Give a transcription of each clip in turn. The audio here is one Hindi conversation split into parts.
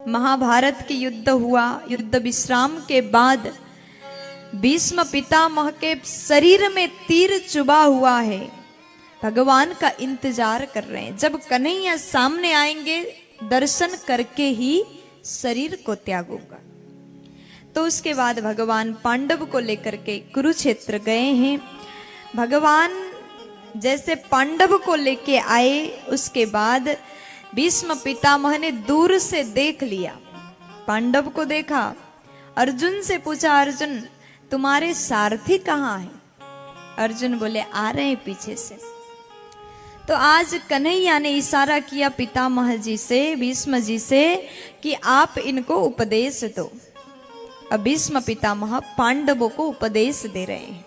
महाभारत के युद्ध हुआ। युद्ध विश्राम के बाद भीष्म पितामह के शरीर में तीर चुभा हुआ है, भगवान का इंतजार कर रहे हैं। जब कन्हैया सामने आएंगे दर्शन करके ही शरीर को त्यागूंगा। तो उसके बाद भगवान पांडव को लेकर के कुरुक्षेत्र गए हैं। भगवान जैसे पांडव को लेके आए, उसके बाद भीष्म पितामह ने दूर से देख लिया, पांडव को देखा, अर्जुन से पूछा, अर्जुन तुम्हारे सारथी कहाँ हैं? अर्जुन बोले आ रहे हैं पीछे से। तो आज कन्हैया ने इशारा किया पितामह जी से, भीष्म जी से, कि आप इनको उपदेश दो। अब भीष्म पितामह पांडवों को उपदेश दे रहे हैं।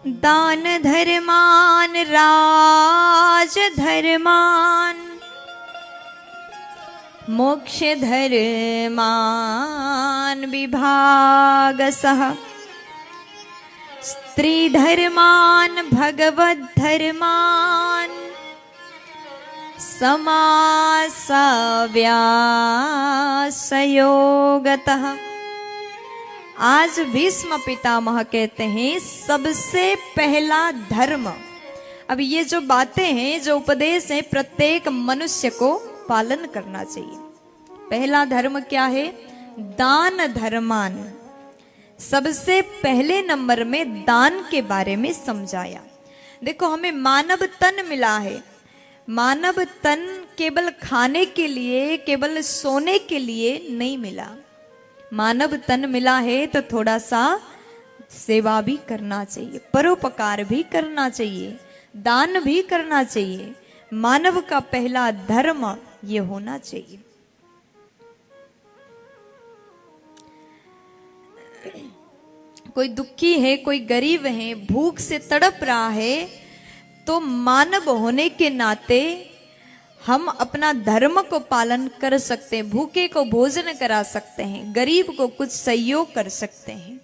दान धर्मान राज धर्मान मोक्ष धर्मान विभागसः स्त्री धर्मान भगवद धर्मान समासव्यासयोगतः। आज भीष्म पितामह कहते हैं सबसे पहला धर्म। अब ये जो बातें हैं, जो उपदेश है, प्रत्येक मनुष्य को पालन करना चाहिए। पहला धर्म क्या है? दान धर्मान। सबसे पहले नंबर में दान के बारे में समझाया। देखो हमें मानव तन मिला है, मानव तन केवल खाने के लिए, केवल सोने के लिए नहीं मिला। मानव तन मिला है तो थोड़ा सा सेवा भी करना चाहिए, परोपकार भी करना चाहिए, दान भी करना चाहिए। मानव का पहला धर्म ये होना चाहिए। कोई दुखी है, कोई गरीब है, भूख से तड़प रहा है, तो मानव होने के नाते हम अपना धर्म को पालन कर सकते हैं। भूखे को भोजन करा सकते हैं, गरीब को कुछ सहयोग कर सकते हैं।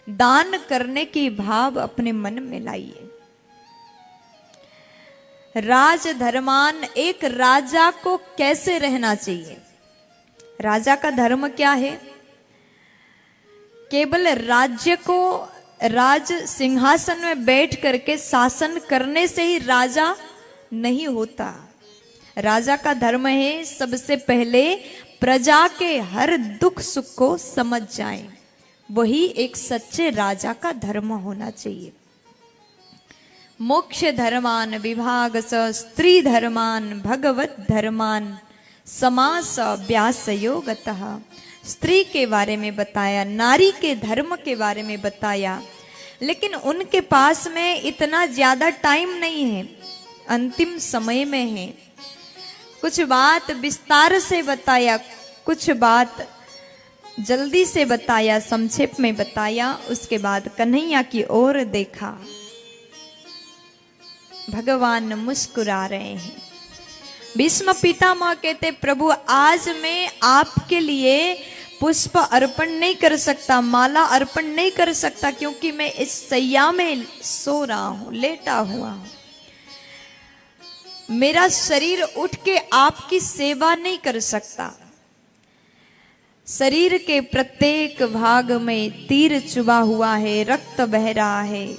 दान करने की भाव अपने मन में लाइए। राज धर्मान, एक राजा को कैसे रहना चाहिए? राजा का धर्म क्या है? केवल राज्य को, राज सिंहासन में बैठ करके शासन करने से ही राजा नहीं होता। राजा का धर्म है सबसे पहले प्रजा के हर दुख सुख को समझ जाए, वही एक सच्चे राजा का धर्म होना चाहिए। मोक्ष धर्मान विभाग स स्त्री धर्मान भगवत धर्मान समास व्यासयोगतः। स्त्री के बारे में बताया, नारी के धर्म के बारे में बताया, लेकिन उनके पास में इतना ज्यादा टाइम नहीं है, अंतिम समय में है। कुछ बात विस्तार से बताया, कुछ बात जल्दी से बताया, संक्षेप में बताया। उसके बाद कन्हैया की ओर देखा, भगवान मुस्कुरा रहे हैं। भीष्म पितामह कहते, प्रभु आज मैं आपके लिए पुष्प अर्पण नहीं कर सकता, माला अर्पण नहीं कर सकता, क्योंकि मैं इस सैया में सो रहा हूं, लेटा हुआ हूं। मेरा शरीर उठ के आपकी सेवा नहीं कर सकता। शरीर के प्रत्येक भाग में तीर चुभा हुआ है, रक्त बह रहा है।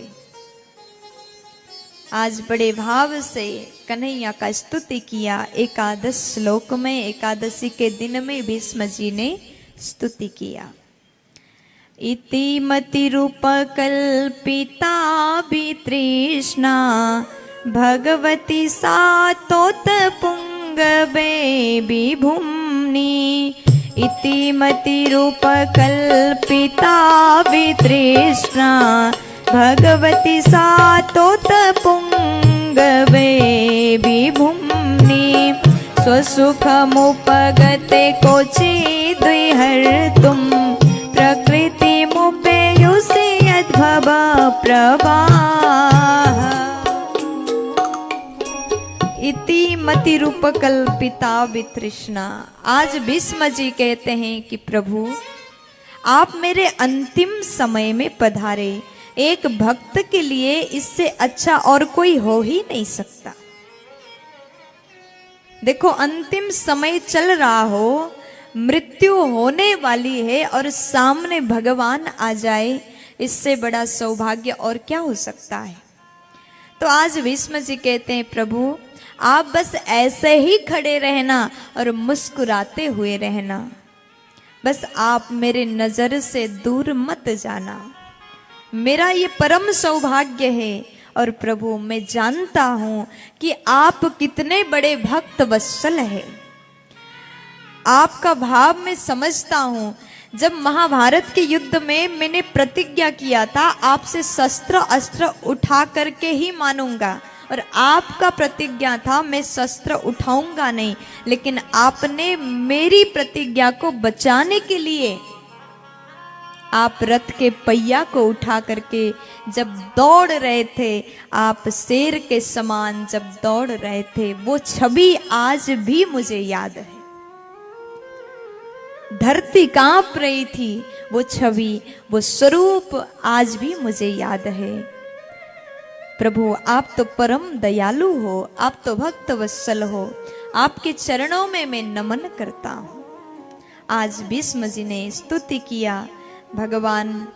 आज बड़े भाव से कन्हैया का स्तुति किया। एकादश श्लोक में, एकादशी के दिन में भीष्म जी ने स्तुति किया। इति मतिरूपकल्पिता वितृष्णा भगवती सातोत पुंगवे विभुम्नि। इति मतिरूपकल्पिता वितृष्णा भगवती सातोत पुंगवे विभुम्नि। स्वसुखमुपगते कोचिद्विहर्तुं प्रकृतिमुपेयुषि यद्भव प्रवाह। इति मतिरूपकल्पिता वितृष्णा। आज भीष्म जी कहते हैं कि प्रभु आप मेरे अंतिम समय में पधारे। एक भक्त के लिए इससे अच्छा और कोई हो ही नहीं सकता। देखो अंतिम समय चल रहा हो, मृत्यु होने वाली है और सामने भगवान आ जाए, इससे बड़ा सौभाग्य और क्या हो सकता है। तो आज भीष्म जी कहते हैं प्रभु आप बस ऐसे ही खड़े रहना और मुस्कुराते हुए रहना, बस आप मेरे नजर से दूर मत जाना, मेरा ये परम सौभाग्य है। और प्रभु मैं जानता हूं कि आप कितने बड़े भक्त वत्सल है, आपका भाव मैं समझता हूं। जब महाभारत के युद्ध में मैंने प्रतिज्ञा किया था आपसे शस्त्र अस्त्र उठा करके ही मानूंगा, और आपका प्रतिज्ञा था मैं शस्त्र उठाऊंगा नहीं, लेकिन आपने मेरी प्रतिज्ञा को बचाने के लिए आप रथ के पहिया को उठा करके जब दौड़ रहे थे, आप शेर के समान जब दौड़ रहे थे, वो छवि आज भी मुझे याद है। धरती कांप रही थी, वो छवि वो स्वरूप आज भी मुझे याद है। प्रभु आप तो परम दयालु हो, आप तो भक्त वत्सल हो, आपके चरणों में मैं नमन करता हूं। आज भीष्म जी ने स्तुति किया, भगवान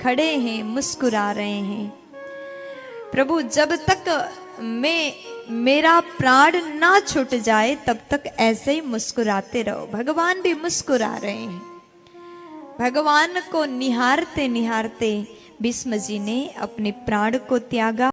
खड़े हैं मुस्कुरा रहे हैं। प्रभु जब तक मेरा प्राण ना छूट जाए तब तक ऐसे ही मुस्कुराते रहो। भगवान भी मुस्कुरा रहे हैं। भगवान को निहारते निहारते भीष्म जी ने अपने प्राण को त्यागा।